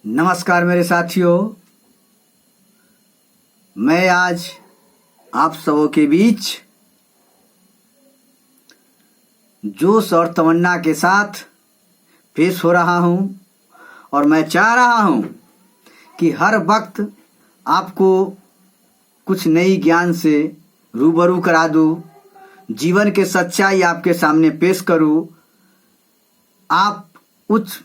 नमस्कार मेरे साथियों, मैं आज आप सबों के बीच जोश और तमन्ना के साथ पेश हो रहा हूं और मैं चाह रहा हूं कि हर वक्त आपको कुछ नई ज्ञान से रूबरू करा दूं, जीवन के सच्चाई आपके सामने पेश करूं। आप उच्च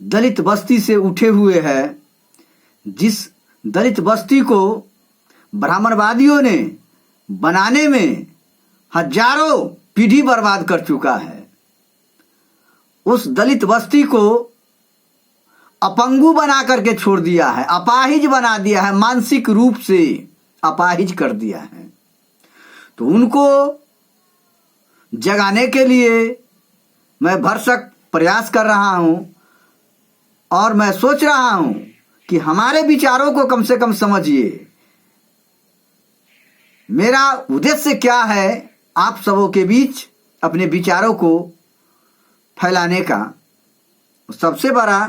दलित बस्ती से उठे हुए हैं, जिस दलित बस्ती को ब्राह्मणवादियों ने बनाने में हजारों पीढ़ी बर्बाद कर चुका है। उस दलित बस्ती को अपंगु बना करके छोड़ दिया है, अपाहिज बना दिया है, मानसिक रूप से अपाहिज कर दिया है। तो उनको जगाने के लिए मैं भरसक प्रयास कर रहा हूं और मैं सोच रहा हूं कि हमारे विचारों को कम से कम समझिए। मेरा उद्देश्य क्या है, आप सबों के बीच अपने विचारों को फैलाने का सबसे बड़ा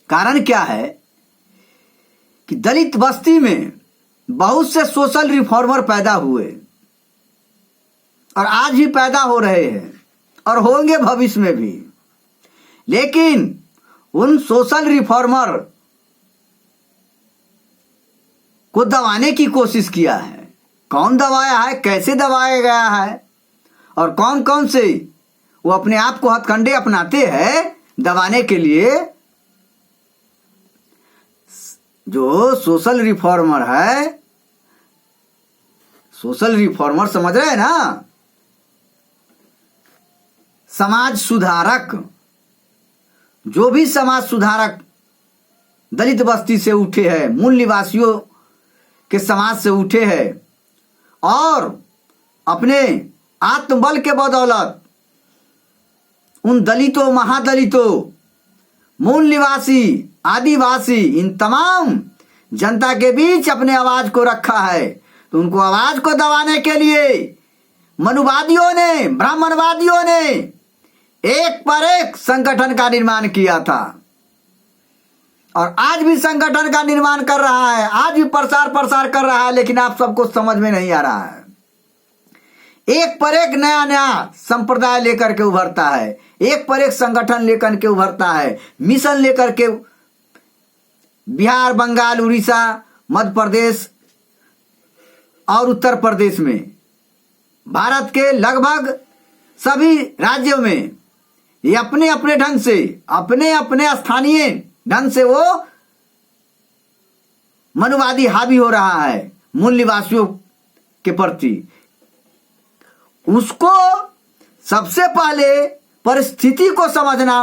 कारण क्या है कि दलित बस्ती में बहुत से सोशल रिफॉर्मर पैदा हुए और आज भी पैदा हो रहे हैं और होंगे भविष्य में भी। लेकिन उन सोशल रिफॉर्मर को दबाने की कोशिश किया है। कौन दबाया है, कैसे दबाया गया है और कौन कौन से वो अपने आप को हथकंडे अपनाते हैं दबाने के लिए। जो सोशल रिफॉर्मर है, सोशल रिफॉर्मर समझ रहे हैं ना, समाज सुधारक। जो भी समाज सुधारक दलित बस्ती से उठे हैं, मूल निवासियों के समाज से उठे हैं और अपने आत्मबल के बदौलत उन दलितों, महादलितों, मूल निवासी, आदिवासी, इन तमाम जनता के बीच अपने आवाज को रखा है। तो उनको आवाज को दबाने के लिए मनुवादियों ने, ब्राह्मणवादियों ने एक पर एक संगठन का निर्माण किया था और आज भी संगठन का निर्माण कर रहा है, आज भी प्रसार कर रहा है। लेकिन आप सबको समझ में नहीं आ रहा है। एक पर एक नया नया संप्रदाय लेकर के उभरता है, एक पर एक संगठन लेकर के उभरता है, मिशन लेकर के बिहार, बंगाल, उड़ीसा, मध्य प्रदेश और उत्तर प्रदेश में, भारत के लगभग सभी राज्यों में ये अपने अपने ढंग से, अपने अपने स्थानीय ढंग से वो मनुवादी हावी हो रहा है मूल निवासियों के प्रति। उसको सबसे पहले परिस्थिति को समझना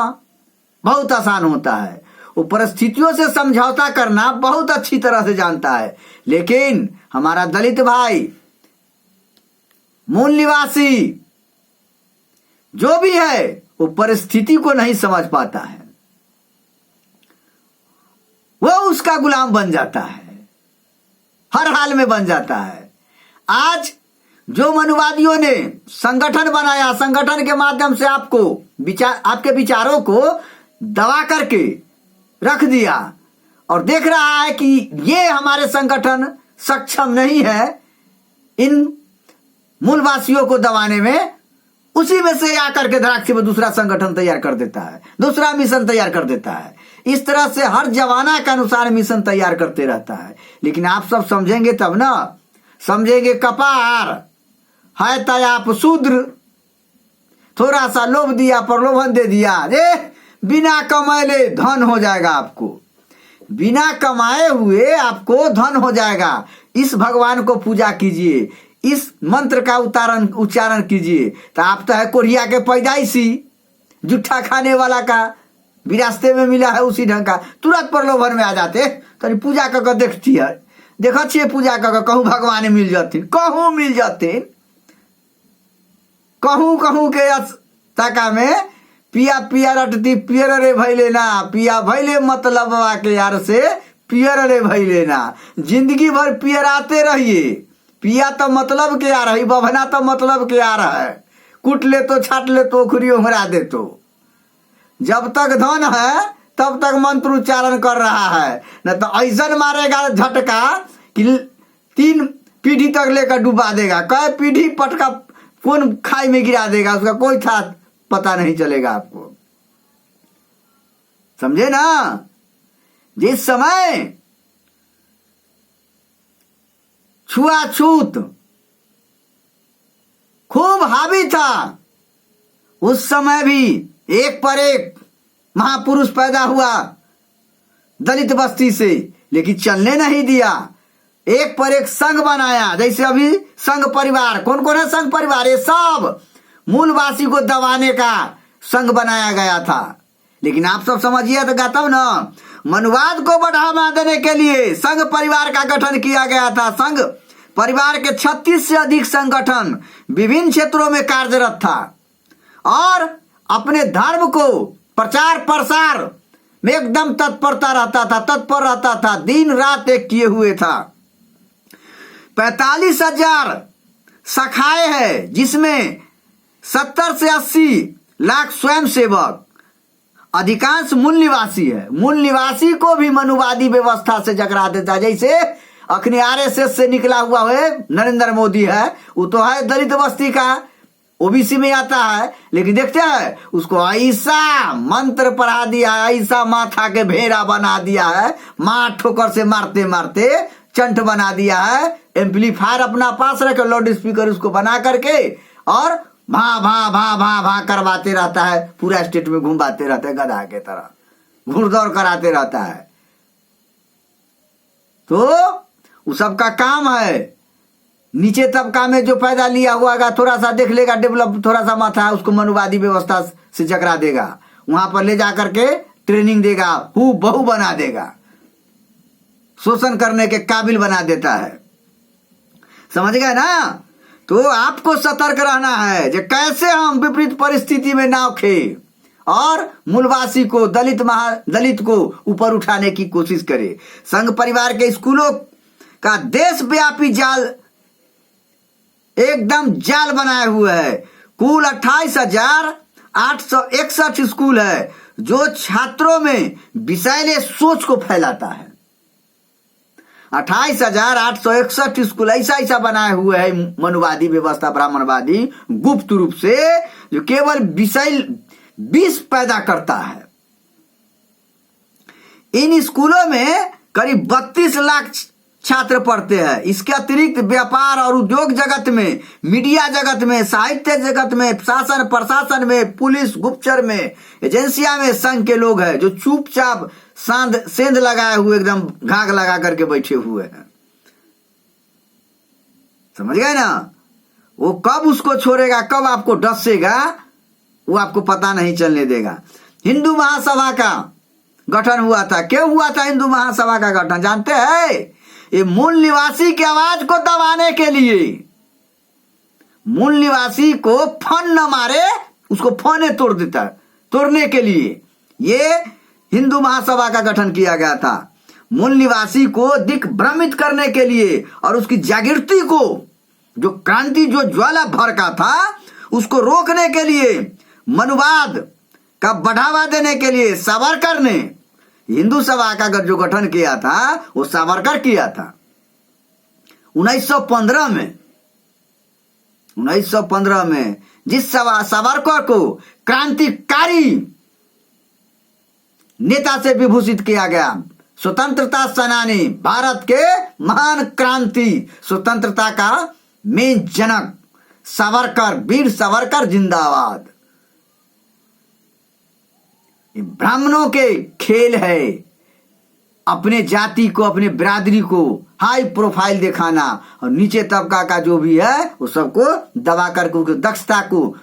बहुत आसान होता है, वो परिस्थितियों से समझौता करना बहुत अच्छी तरह से जानता है। लेकिन हमारा दलित भाई, मूल निवासी जो भी है, वो परिस्थिति को नहीं समझ पाता है, वो उसका गुलाम बन जाता है, हर हाल में बन जाता है। आज जो मनुवादियों ने संगठन बनाया, संगठन के माध्यम से आपके विचारों को दबा करके रख दिया और देख रहा है कि ये हमारे संगठन सक्षम नहीं है इन मूलवासियों को दबाने में। उसी में से आकर के धराक्षी में दूसरा संगठन तैयार कर देता है, दूसरा मिशन तैयार कर देता है। इस तरह से हर जमाना के अनुसार मिशन तैयार करते रहता है। लेकिन आप सब समझेंगे तब ना, समझेंगे कपार है तय आप शूद्र, थोड़ा सा लोभ दिया, प्रलोभन दे दिया, रे बिना कमाए धन हो जाएगा आपको, बिना कमाए हुए आपको धन हो जाएगा। इस भगवान को पूजा कीजिए, इस मंत्र का उच्चारण कीजिए। तो आप तो है कोरिया के पैदाइशी, जुट्ठा खाने वाला का भी रास्ते में मिला है उसी ढंग का, तुरंत प्रलोभन में आ जाते। तो पूजा कर देखती है, देखा छिए पूजा कर कहूँ भगवान मिल जाते, कहूँ मिल जाते, कहूँ के तका में पिया पिया रटती पियर रे भैले ना, पिया भैले मतलब के यार से पियर रे भैले ना। जिंदगी भर पियर आते रहिए, पिया तो मतलब के आ रही, बभना तो मतलब के आ रहा है, कुट ले तो छाट ले तो खुरी उमरा दे तो। जब तक धन है तब तक मंत्र उच्चारण कर रहा है, न तो ऐसा मारेगा झटका कि 3 पीढ़ी तक लेकर डुबा देगा। कई पीढ़ी पटका कौन खाई में गिरा देगा, उसका कोई था पता नहीं चलेगा आपको। समझे ना? जिस समय छुआछूत खूब हावी था, उस समय भी एक पर एक महापुरुष पैदा हुआ दलित बस्ती से, लेकिन चलने नहीं दिया। एक पर एक संघ बनाया, जैसे अभी संघ परिवार। कौन कौन है संघ परिवार? ये सब मूलवासी को दबाने का संघ बनाया गया था। लेकिन आप सब समझिए तो तब ना, मनुवाद को बढ़ावा देने के लिए संघ परिवार का गठन किया गया था। संघ परिवार के 36 से अधिक संगठन विभिन्न क्षेत्रों में कार्यरत था और अपने धर्म को प्रचार प्रसार में एकदम तत्पर रहता था, दिन रात एक किए हुए था। 45,000 शाखाएं हैं, जिसमें 70 से 80 लाख स्वयं सेवक, अधिकांश मूल निवासी है। मूल निवासी को भी मनुवादी व्यवस्था से जकड़ा देता। जैसे अखनी आरएसएस से निकला हुआ है नरेंद्र मोदी है, वो तो है दलित बस्ती का, ओबीसी में आता है, लेकिन देखते हैं उसको ऐसा मंत्र पढ़ा दिया है, ऐसा माथा के भेड़ा बना दिया है, मार ठोकर से मारते मारते चंट बना दिया है। एम्पलीफायर अपना पास रखे, लाउड स्पीकर उसको बना करके और भा भा भा भा भा करवाते रहता है, पूरा स्टेट में घुमाते रहता है, गधा के तरह घुड़दौड़ कराते रहता है। तो वो सबका काम है। नीचे तबका में जो पैदा लिया हुआ है, थोड़ा सा देख लेगा डेवलप, थोड़ा सा माथा है, उसको मनुवादी व्यवस्था से जकड़ा देगा, वहां पर ले जाकर के ट्रेनिंग देगा, हु बहु बना देगा, शोषण करने के काबिल बना देता है। समझ गए ना? तो आपको सतर्क रहना है कि कैसे हम विपरीत परिस्थिति में नाव खे और मूलवासी को दलित को ऊपर उठाने की कोशिश करे। संघ परिवार के स्कूलों का देशव्यापी जाल एकदम जाल बनाए हुए है। कुल 28,861 स्कूल है जो छात्रों में विषैले सोच को फैलाता है। 28,861 स्कूल ऐसा बनाए हुए है मनुवादी व्यवस्था, ब्राह्मणवादी गुप्त रूप से, जो केवल विष पैदा करता है। इन स्कूलों में करीब 32 लाख छात्र पढ़ते हैं। इसके अतिरिक्त व्यापार और उद्योग जगत में, मीडिया जगत में, साहित्य जगत में, शासन प्रशासन में, पुलिस गुप्तचर में, एजेंसिया में संघ के लोग हैं जो चुपचाप सेंध लगाए हुए एकदम घाघ लगा करके बैठे हुए हैं। समझ गए ना? वो कब उसको छोड़ेगा, कब आपको डसेगा, वो आपको पता नहीं चलने देगा। हिंदू महासभा का गठन हुआ था। क्यों हुआ था हिंदू महासभा का गठन जानते हैं? ये मूल निवासी की आवाज को दबाने के लिए, मूल निवासी को फन न मारे, उसको फने तोड़ देता, तोड़ने के लिए ये हिंदू महासभा का गठन किया गया था। मूल निवासी को दिग्भ्रमित करने के लिए और उसकी जागृति को, जो क्रांति, जो ज्वाला भड़का था, उसको रोकने के लिए, मनुवाद का बढ़ावा देने के लिए सावरकर ने हिंदू सभा का जो गठन किया था, वो सावरकर किया था 1915 में। जिस सावरकर को क्रांतिकारी नेता से विभूषित किया गया, स्वतंत्रता सेनानी, भारत के महान क्रांति स्वतंत्रता का मेन जनक सावरकर, वीर सावरकर जिंदाबाद। ब्राह्मणों के खेल है अपने जाति को, अपने बिरादरी को हाई प्रोफाइल दिखाना, और नीचे तबका का जो भी है वो सबको दबा करके दक्षता को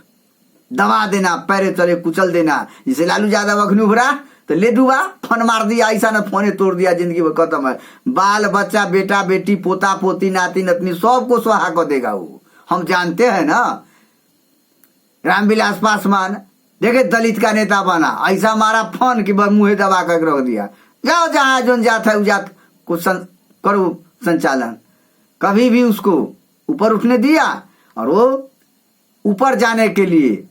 दबा देना, पैरे तले कुचल देना। जैसे लालू यादव अखनी उभरा तो ले डूबा, फन मार दिया, ऐसा ना फोने तोड़ दिया, जिंदगी में खत्म है। बाल बच्चा, बेटा बेटी, पोता पोती, नाती नतनी सबको स्वाहा कर देगा वो, हम जानते हैं ना। रामविलास पासवान देखे दलित का नेता बना, ऐसा मारा फन कि मुंह दबा कर रख दिया, जाओ जहां जो जात है जात को करो संचालन। कभी भी उसको ऊपर उठने दिया, और वो ऊपर जाने के लिए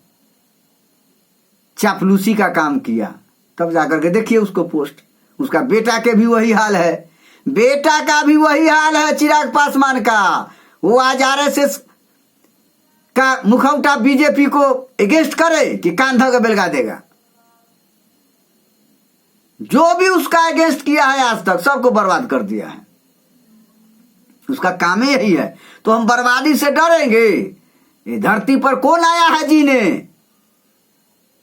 चापलूसी का काम किया। तब जाकर के देखिए उसको पोस्ट। उसका बेटा के भी वही हाल है, बेटा का भी वही हाल है चिराग पासवान का। वो आज आरएसएस का मुखौटा बीजेपी को अगेंस्ट करे कि कान धो के बेलगा देगा। जो भी उसका अगेंस्ट किया है आज तक सबको बर्बाद कर दिया है। उसका काम ही यही है। तो हम बर्बादी से डरेंगे? ये धरती पर कौन आया है जीने?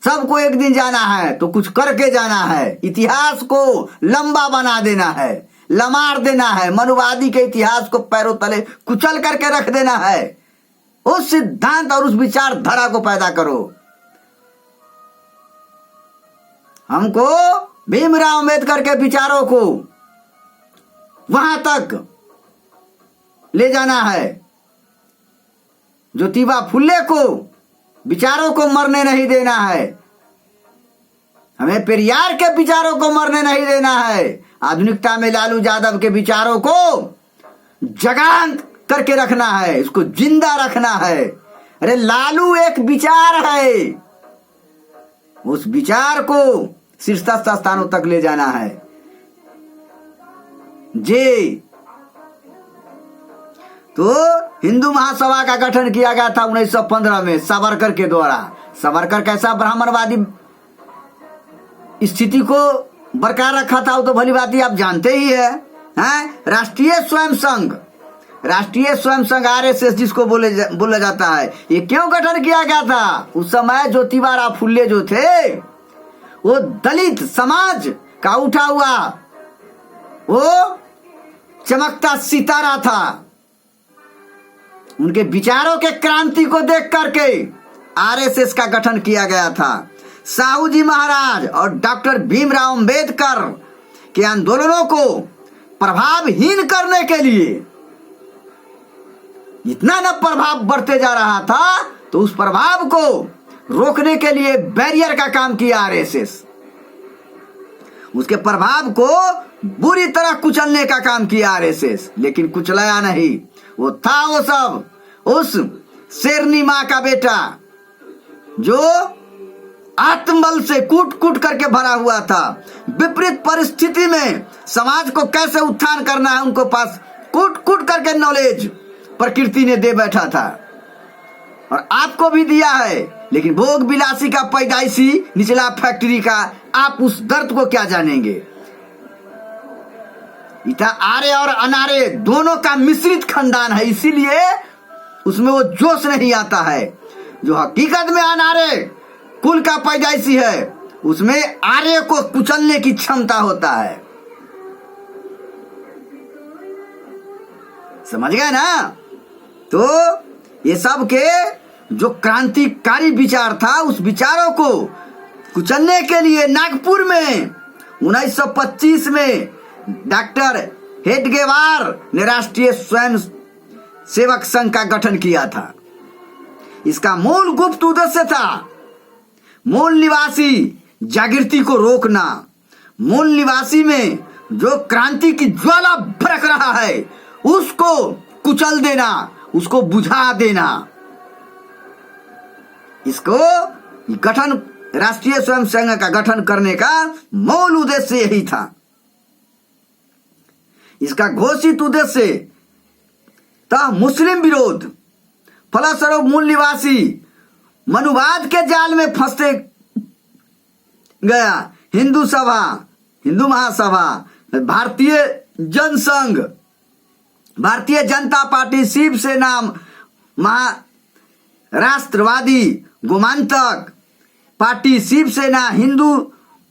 सबको एक दिन जाना है, तो कुछ करके जाना है। इतिहास को लंबा बना देना है, लमार देना है, मनुवादी के इतिहास को पैरों तले कुचल करके रख देना है। उस सिद्धांत और उस विचारधारा को पैदा करो। हमको भीमराव अंबेडकर के विचारों को वहां तक ले जाना है। ज्योतिबा फुले को विचारों को मरने नहीं देना है। हमें पेरियार के विचारों को मरने नहीं देना है। आधुनिकता में लालू यादव के विचारों को जगा करके रखना है, इसको जिंदा रखना है। अरे लालू एक विचार है, उस विचार को शीर्षस्थ स्थानों तक ले जाना है। जे तो हिंदू महासभा का गठन किया गया था 1915 में सावरकर के द्वारा। सावरकर कैसा ब्राह्मणवादी स्थिति को बरकरार रखा था वो तो भली बात ही आप जानते ही है। राष्ट्रीय स्वयं संघ आरएसएस जिसको बोला जाता है, ये क्यों गठन किया गया था? उस समय ज्योतिबा फुले जो थे वो दलित समाज का उठा हुआ वो चमकता सितारा था। उनके विचारों के क्रांति को देख करके आरएसएस का गठन किया गया था। साहू जी महाराज और डॉक्टर भीमराव अंबेडकर के आंदोलनों को प्रभावहीन करने के लिए इतना न प्रभाव बढ़ते जा रहा था, तो उस प्रभाव को रोकने के लिए बैरियर का काम किया आरएसएस। उसके प्रभाव को बुरी तरह कुचलने का काम किया आरएसएस, लेकिन कुचलाया नहीं। वो था वो सब उस शेरनी माँ का बेटा जो आत्मबल से कूट कूट करके भरा हुआ था। विपरीत परिस्थिति में समाज को कैसे उत्थान करना है उनको पास कूट कूट करके नॉलेज प्रकृति ने दे बैठा था, और आपको भी दिया है। लेकिन भोग विलासी का पैदाइशी निचला फैक्ट्री का आप उस दर्द को क्या जानेंगे? इतना आरे और अनारे दोनों का मिश्रित खानदान है, इसीलिए उसमें वो जोश नहीं आता है। जो हकीकत में अनारे कुल का पैदाइशी है उसमें आर्य को कुचलने की क्षमता होता है। समझ गए ना? तो ये सब के जो क्रांतिकारी विचार था उस विचारों को कुचलने के लिए नागपुर में 1925 में डॉक्टर हेडगेवार ने राष्ट्रीय स्वयं सेवक संघ का गठन किया था। इसका मूल गुप्त उद्देश्य था मूल निवासी जागृति को रोकना, मूल निवासी में जो क्रांति की ज्वाला भड़क रहा है उसको कुचल देना, उसको बुझा देना। इसको गठन राष्ट्रीय स्वयं संघ का गठन करने का मूल उद्देश्य यही था। इसका घोषित उद्देश्य था मुस्लिम विरोध। फलस्वरूप मूल निवासी मनुवाद के जाल में फंसते गया। हिंदू सभा, हिंदू महासभा, भारतीय जनसंघ, भारतीय जनता पार्टी, शिवसेना, राष्ट्रवादी गोमांतक पार्टी, शिवसेना, हिंदू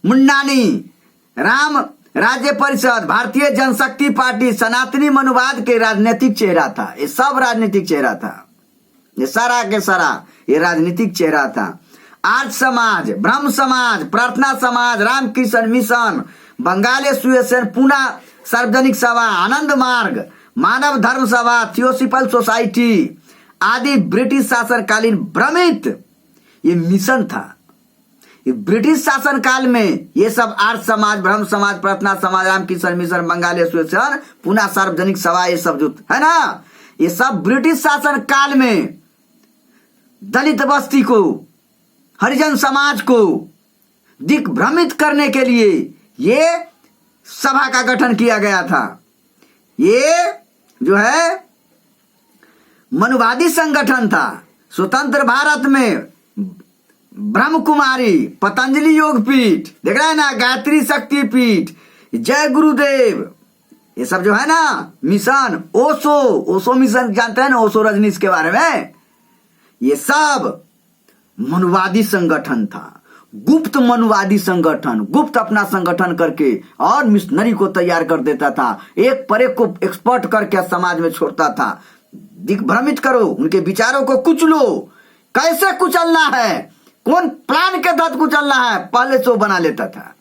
मुंडानी, राम राज्य परिषद, भारतीय जनशक्ति पार्टी, सनातनी मनुवाद के राजनीतिक चेहरा था। ये सब राजनीतिक चेहरा था, ये सारा के सारा ये राजनीतिक चेहरा था। आर्य समाज, ब्रह्म समाज, प्रार्थना समाज, रामकृष्ण मिशन, बंगाल एसोसिएशन, पूना सार्वजनिक सभा, आनंद मार्ग, मानव धर्म सभा, थियोसॉफिकल सोसाइटी आदि ब्रिटिश शासनकालीन भ्रमित ये मिशन था। ये ब्रिटिश शासन काल में ये सब आर्य समाज, ब्रह्म समाज, प्रार्थना समाज, रामकृष्ण मिशन, बंगाल एसोसिएशन, पूना सार्वजनिक सभा, ये सब जो है ना, ये सब ब्रिटिश शासन काल में दलित बस्ती को, हरिजन समाज को, दिग्भ्रमित करने के लिए ये सभा का गठन किया गया था। ये जो है मनुवादी संगठन था। स्वतंत्र भारत में ब्रह्म कुमारी, पतंजलि योग पीठ, देख रहा है ना, गायत्री शक्ति पीठ, जय गुरुदेव, ये सब जो है ना मिशन, ओशो मिशन जानते हैं ना, ओशो रजनीश के बारे में, ये सब मनुवादी संगठन था। गुप्त मनुवादी संगठन, गुप्त अपना संगठन करके और मिशनरी को तैयार कर देता था, एक पर एक को एक्सपर्ट करके समाज में छोड़ता था। दिग्भ्रमित करो, उनके विचारों को कुचलो, कैसे कुचलना है, कौन प्लान के तहत कुचलना है, पहले से वो बना लेता था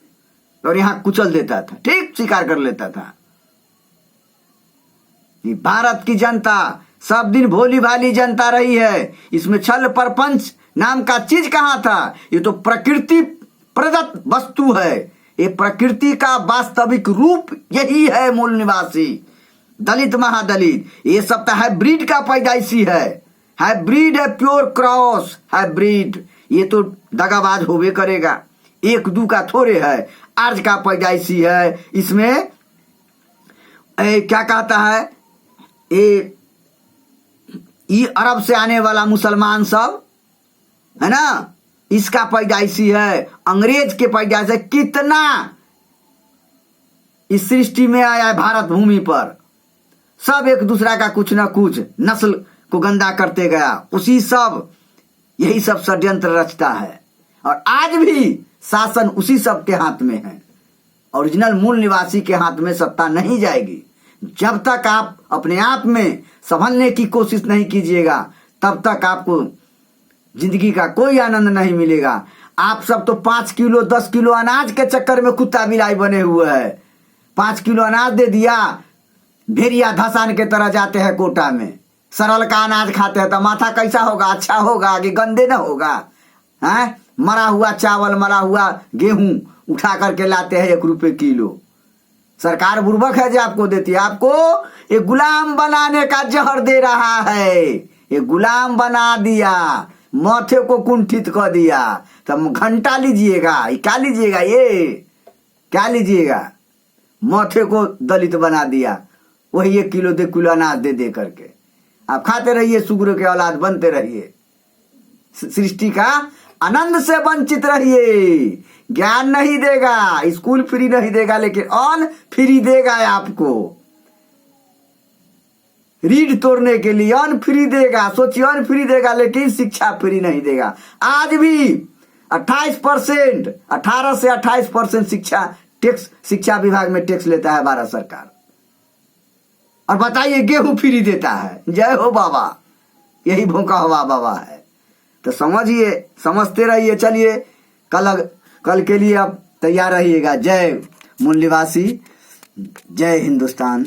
और यहां कुचल देता था, ठीक स्वीकार कर लेता था। ये भारत की जनता सब दिन भोली भाली जनता रही है, इसमें छल परपंच नाम का चीज कहां था। ये तो प्रकृति प्रदत्त वस्तु है, ये प्रकृति का वास्तविक रूप यही है मूल निवासी दलित महादलित। ये सब तो हाइब्रिड का पैदाइशी है, हाइब्रिड है, प्योर क्रॉस हाइब्रिड। ये तो दगाबाज होवे करेगा, एक दू का थोड़े है, अर्ज का पैदाइशी है। इसमें क्या कहता है, ये अरब से आने वाला मुसलमान सब है ना, इसका पैदाइशी है, अंग्रेज के पैदाइश है। कितना इस सृष्टि में आया है भारत भूमि पर, सब एक दूसरा का कुछ ना कुछ नस्ल को गंदा करते गया, उसी सब यही सब षड्यंत्र रचता है। और आज भी शासन उसी सब के हाथ में है, ओरिजिनल मूल निवासी के हाथ में सत्ता नहीं जाएगी। जब तक आप अपने आप में संभलने की कोशिश नहीं कीजिएगा, तब तक आपको जिंदगी का कोई आनंद नहीं मिलेगा। आप सब तो 5 किलो 10 किलो अनाज के चक्कर में कुत्ता बिलाई बने हुए हैं। 5 किलो अनाज दे दिया, भेड़िया धसान के तरह जाते हैं कोटा में, सरल का अनाज खाते हैं तो माथा कैसा होगा, अच्छा होगा कि गंदे न होगा। है मरा हुआ चावल, मरा हुआ गेहूं उठा करके लाते हैं 1 रुपये किलो। सरकार बुर्बक है जो आपको देती है, आपको एक गुलाम बनाने का जहर दे रहा है। ये गुलाम बना दिया, माथे को कुंठित कर दिया। तब घंटा लीजिएगा, क्या लीजिएगा, ये क्या लीजिएगा, माथे को दलित बना दिया। वही 1 किलो 2 किलो अनाज दे दे करके आप खाते रहिए, शुक्र के औलाद बनते रहिए, सृष्टि का आनंद से वंचित रहिए। ज्ञान नहीं देगा, स्कूल फ्री नहीं देगा, लेकिन ऑन फ्री देगा आपको। रीड तोड़ने के लिए ऑन फ्री देगा, सोचिए ऑन फ्री देगा, लेकिन शिक्षा फ्री नहीं देगा। आज भी 28%, 18 से 28% शिक्षा टैक्स, शिक्षा विभाग में टैक्स लेता है भारत सरकार। और बताइए गेहूं फ्री देता है, जय हो बाबा, यही भूखा हुआ बाबा है। तो समझिए, समझते रहिए। चलिए कल के लिए आप तैयार रहिएगा। जय मूल निवासी, जय हिंदुस्तान।